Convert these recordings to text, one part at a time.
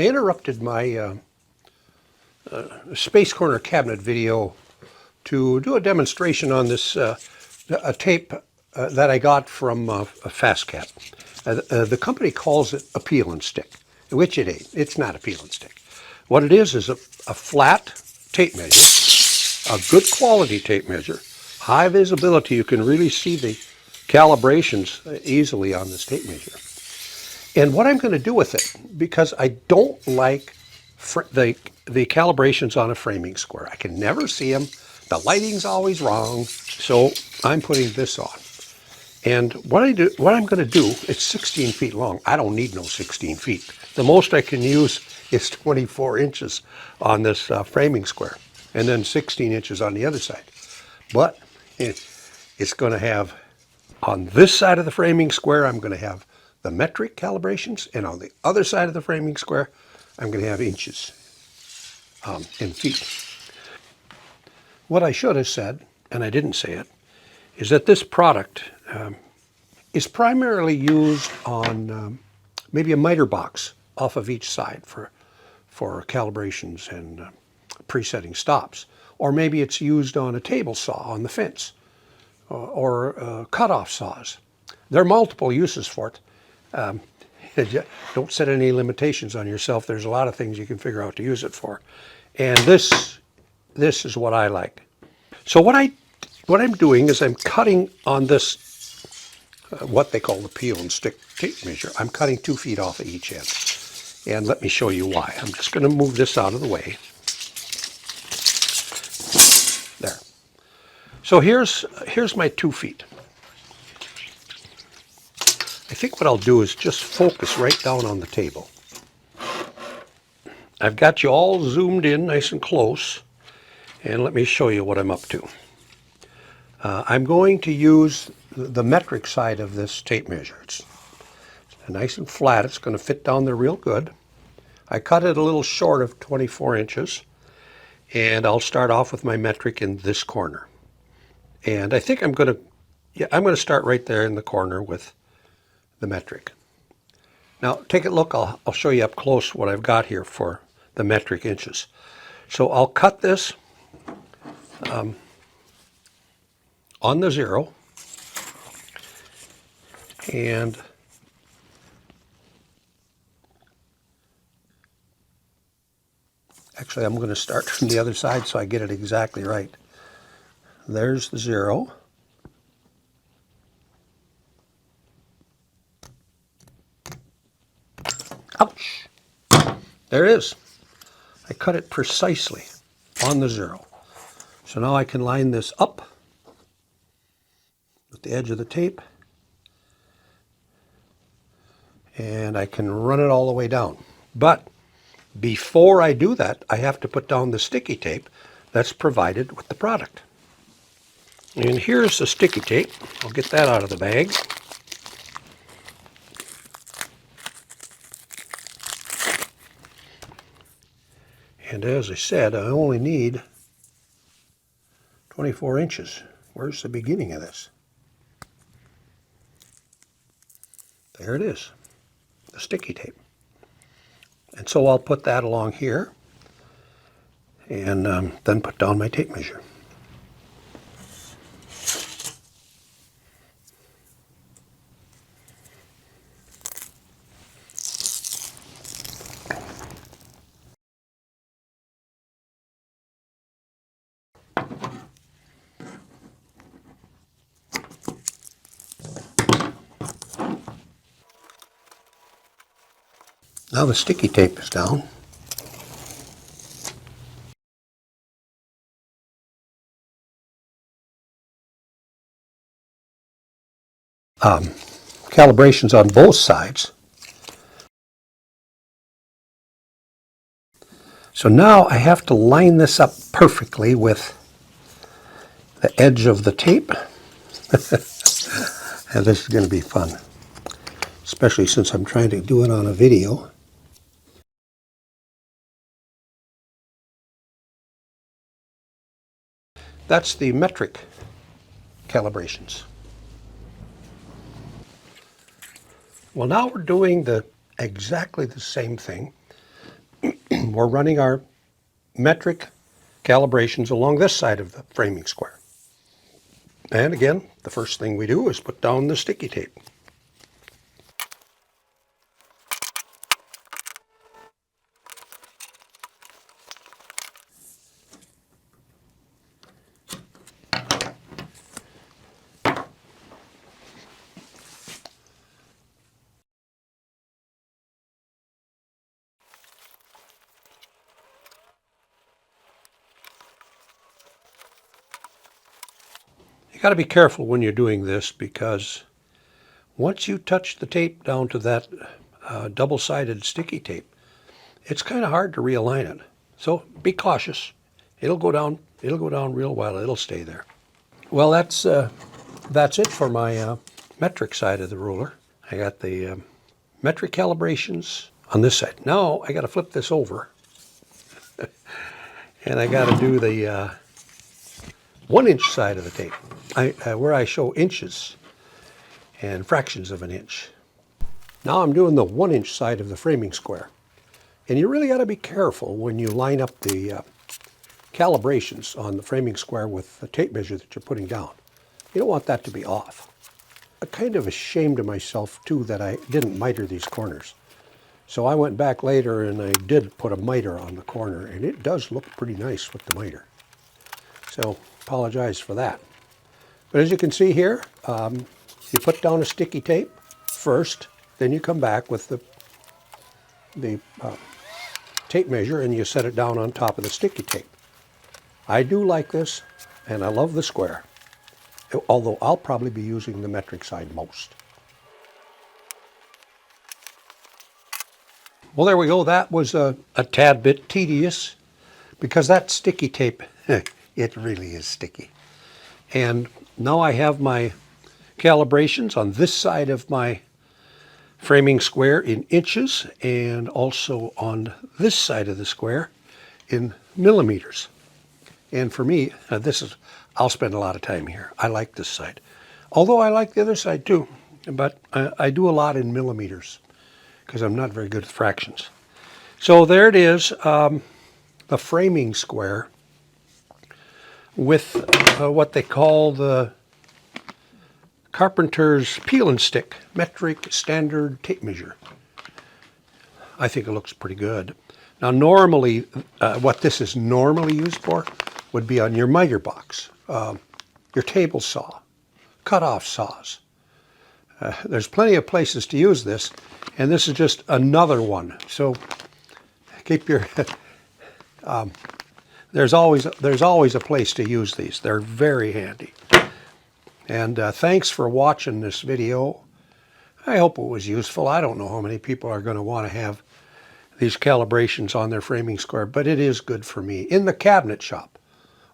interrupted my Space Corner cabinet video to do a demonstration on this a tape that I got from FastCap. The company calls it a peel and stick, which it ain't. It's not a peel and stick. What it is a flat tape measure, a good quality tape measure, high visibility. You can really see the calibrations easily on this tape measure. And what I'm going to do with it, because I don't like the calibrations on a framing square. I can never see them. The lighting's always wrong. So I'm putting this on. And what I'm going to do, it's 16 feet long. I don't need no 16 feet. The most I can use is 24 inches on this framing square, and then 16 inches on the other side. But it's going to have, on this side of the framing square, I'm going to have the metric calibrations, and on the other side of the framing square, I'm going to have inches and feet. What I should have said, and I didn't say it, is that this product is primarily used on maybe a miter box off of each side for calibrations and presetting stops. Or maybe it's used on a table saw on the fence, or cutoff saws. There are multiple uses for it. Don't set any limitations on yourself. There's a lot of things you can figure out to use it for. And this is what I like. So what I'm doing is I'm cutting on this, what they call the peel and stick tape measure. I'm cutting 2 feet off of each end. And let me show you why. I'm just going to move this out of the way. There. So here's my 2 feet. I think what I'll do is just focus right down on the table. I've got you all zoomed in nice and close, and let me show you what I'm up to. I'm going to use the metric side of this tape measure. It's nice and flat. It's going to fit down there real good. I cut it a little short of 24 inches, and I'll start off with my metric in this corner. And I think I'm going to start right there in the corner with the metric. Now take a look. I'll show you up close what I've got here for the metric inches. So I'll cut this on the 0, and actually I'm going to start from the other side so I get it exactly right. There's the 0. Ouch! There it is. I cut it precisely on the 0. So now I can line this up with the edge of the tape, and I can run it all the way down. But before I do that, I have to put down the sticky tape that's provided with the product. And here's the sticky tape. I'll get that out of the bag. And as I said, I only need 24 inches. Where's the beginning of this? There it is, the sticky tape. And so I'll put that along here, and then put down my tape measure. Now the sticky tape is down. Calibrations on both sides. So now I have to line this up perfectly with the edge of the tape. And this is going to be fun, especially since I'm trying to do it on a video. That's the metric calibrations. Well, now we're doing exactly the same thing, we're running our metric calibrations along this side of the framing square. And again, the first thing we do is put down the sticky tape. You got to be careful when you're doing this, because once you touch the tape down to that double-sided sticky tape, it's kind of hard to realign it. So be cautious. It'll go down real well. It'll stay there. Well, that's it for my metric side of the ruler. I got the metric calibrations on this side. Now I got to flip this over, and I got to do the 1-inch side of the tape, where I show inches and fractions of an inch. Now I'm doing the 1-inch side of the framing square. And you really got to be careful when you line up the calibrations on the framing square with the tape measure that you're putting down. You don't want that to be off. I'm kind of ashamed of myself too that I didn't miter these corners. So I went back later and I did put a miter on the corner, and it does look pretty nice with the miter. So apologize for that. But as you can see here, you put down a sticky tape first, then you come back with the tape measure and you set it down on top of the sticky tape. I do like this, and I love the square, although I'll probably be using the metric side most. Well, there we go. That was a tad bit tedious, because that sticky tape, it really is sticky. And now I have my calibrations on this side of my framing square in inches, and also on this side of the square in millimeters. And for me, I'll spend a lot of time here. I like this side. Although I like the other side too, but I do a lot in millimeters because I'm not very good at fractions. So there it is, the framing square with what they call the Carpenter's peel and stick metric standard tape measure. I think it looks pretty good. Now normally, what this is normally used for would be on your miter box, your table saw, cut-off saws. There's plenty of places to use this, and this is just another one. So keep your, there's always a place to use these. They're very handy. And thanks for watching this video. I hope it was useful. I don't know how many people are going to want to have these calibrations on their framing square, but it is good for me. In the cabinet shop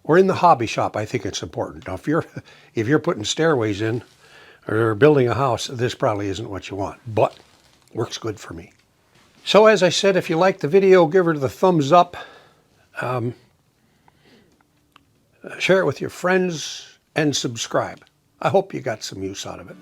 or in the hobby shop, I think it's important. Now, if you're putting stairways in or building a house, this probably isn't what you want, but works good for me. So as I said, if you like the video, give her the thumbs up. Share it with your friends and subscribe. I hope you got some use out of it.